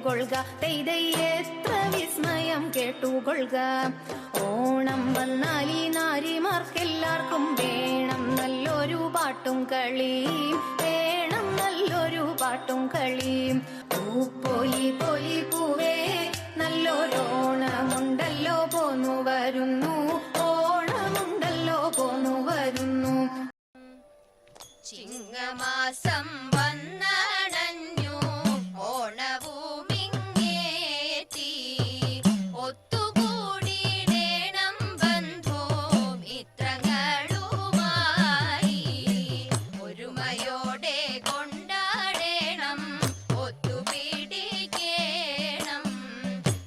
കേട്ടുകൊള്ളുക, തെയ്തൈ എത്ര വിസ്മയം കേട്ടുകൊള്ളുക. ഓണം വന്നാൽ ഈ നാരിമാർക്കെല്ലാവർക്കും വേണം നല്ലൊരു പാട്ടും കളിയും, വേണം നല്ലൊരു പാട്ടും കളിയും. പൂപ്പോയി പോയി പൂവേ നല്ലൊരോണമുണ്ടല്ലോ പോന്നു വരുന്നു, ഓണമുണ്ടല്ലോ പോന്നു വരുന്നു. ചിങ്ങമാസം വന്നടഞ്ഞു ഓണഭൂമിങ്ങേറ്റി, ഒത്തുകൂടിയിടേണം ബന്ധോ മിത്രങ്ങളുമായി, ഒരുമയോടെ കൊണ്ടാടേണം ഒത്തുപിടിക്കേണം.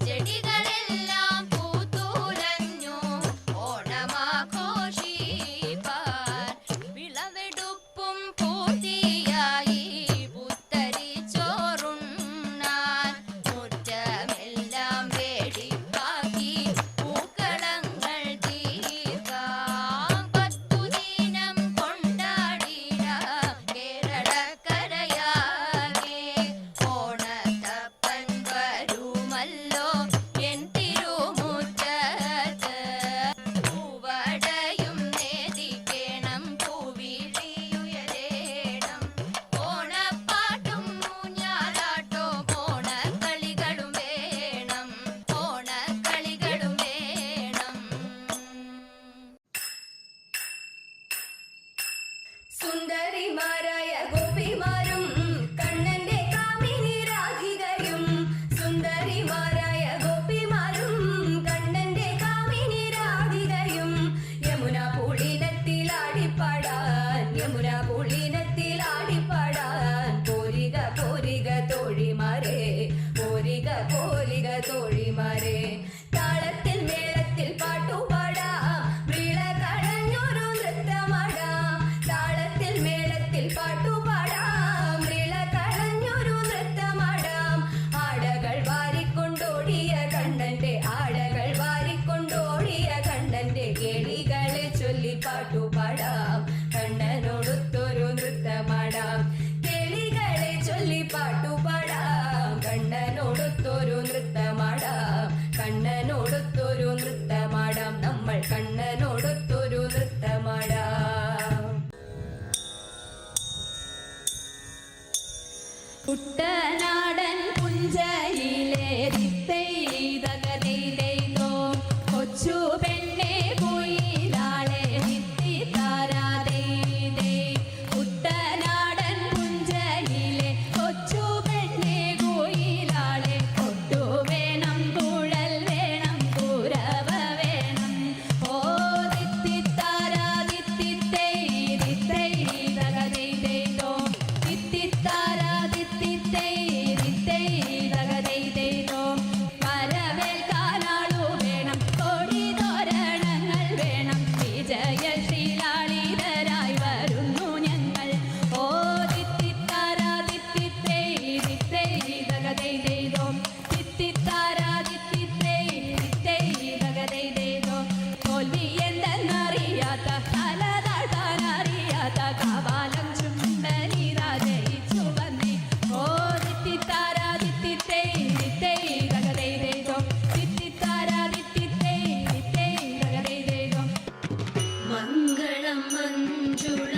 ചെടികളെല്ലാം പൂത്തുലഞ്ഞു ഓണമാഘോഷിപ്പാൻ, വിളവെടുപ്പും പൂർത്തിയായി പുത്തരിച്ചോറുണ്ണാൻ, മുറ്റമെല്ലാം വെടിപ്പാക്കി പൂക്കളങ്ങൾ തീർക്കാം. 10 ദിനം കൊണ്ടാടിടാം കേരളക്കരയാകെ, ഓണത്തപ്പൻ വരുമല്ലോ എൻ തിരുമുറ്റത്ത്. പൂവടയും നേദിക്കണം പൂവിളിയുയരേണം, ഓണപ്പാട്ടും ഊഞ്ഞാലാട്ടോ ഓണക്കളികളും വേണം, ഓണക്കളികളും വേണം. സുന്ദരിമാരായ ഗോപിമാരും കണ്ണന്റെ കാമിനി രാധികയും, സുന്ദരിമാരായ ഗോപിമാരും കണ്ണന്റെ കാമിനി രാധികയും, യമുന പൂളിനത്തിലാടിപ്പാടാൻ, യമുന പൂളിനത്തിലാടിപ്പാടാൻ, പോരിക പോരിക തോഴിമാരെ, പോരിക പോരിക തോഴിമാരെ. താളത്തിൽ മേളത്തിൽ പാട്ടുപാടാം, വിള കളഞ്ഞൊരു നൃത്തമാടാം. താളത്തിൽ മേളത്തിൽ പാട്ടുപാടാം, വിള കളഞ്ഞൊരു നൃത്തമാടാം. ആടകൾ വാരിക്കൊണ്ടോടിയ കണ്ണന്റെ, ആടകൾ വാരിക്കൊണ്ടോടിയ കണ്ണന്റെ, കേളികളെ ചൊല്ലി പാട്ടുപാടാം, കണ്ണനോടൊത്തൊരു നൃത്തമാടാം. കേളികളെ ചൊല്ലി പാട്ടുപാടാം, കണ്ണനോടൊത്തൊരു നൃത്തമാടാം, കണ്ണനോടൊത്തൊരു നൃത്തമാടാം, നമ്മൾ കണ്ണനോടൊത്തൊരു നൃത്തമാടാം. കുട്ടനാടൻ പുഞ്ചയിലെ ദിത്തൈതകതൈതൈതോ, കൊച്ചു പെണ്ണെ കുയിലാളെ ദിത്തിത്താരാതൈതൈ. കുട്ടനാടൻ പുഞ്ചയിലെ കൊച്ചു പെണ്ണെ കുയിലാളെ, കൊട്ടു വേണം കുഴൽ വേണം കുരവ വേണം, ഓ ദിത്തിത്താരാ ദിത്തിത്തൈ ദിത്തൈതകതൈതൈതോ, ദിത്തിത്താരാ ദിത്തിത്തൈ ദിത്തൈതകതൈതൈതോ. വരവേൽക്കാനാളു വേണം, കൊടി തോരണങ്ങൾ വേണം, വിജയശീലാളിതരായി വരുന്നു ഞങ്ങൾ, ഓ ദിത്തിത്താരാ ദിത്തിത്തൈ ദിത്തൈതകതൈതൈതോ, ദിത്തിത്താരാ ദിത്തിത്തൈ ദിത്തൈതകതൈതൈതോ. തോൽവി എന്തെന്നറിയാത്ത, തലതാട്ടാനറിയാത്ത കാവാലം ചുണ്ടനിതാ ജയിച്ചു വന്നേ, ഓ ദിത്തിത്താരാ ദിത്തിത്തൈ ദിത്തൈതകതൈതൈതോ, ദിത്തിത്താരാ ദിത്തിത്തൈ ദിത്തൈതകതൈതൈതോ. മംഗളം മഞ്ജുള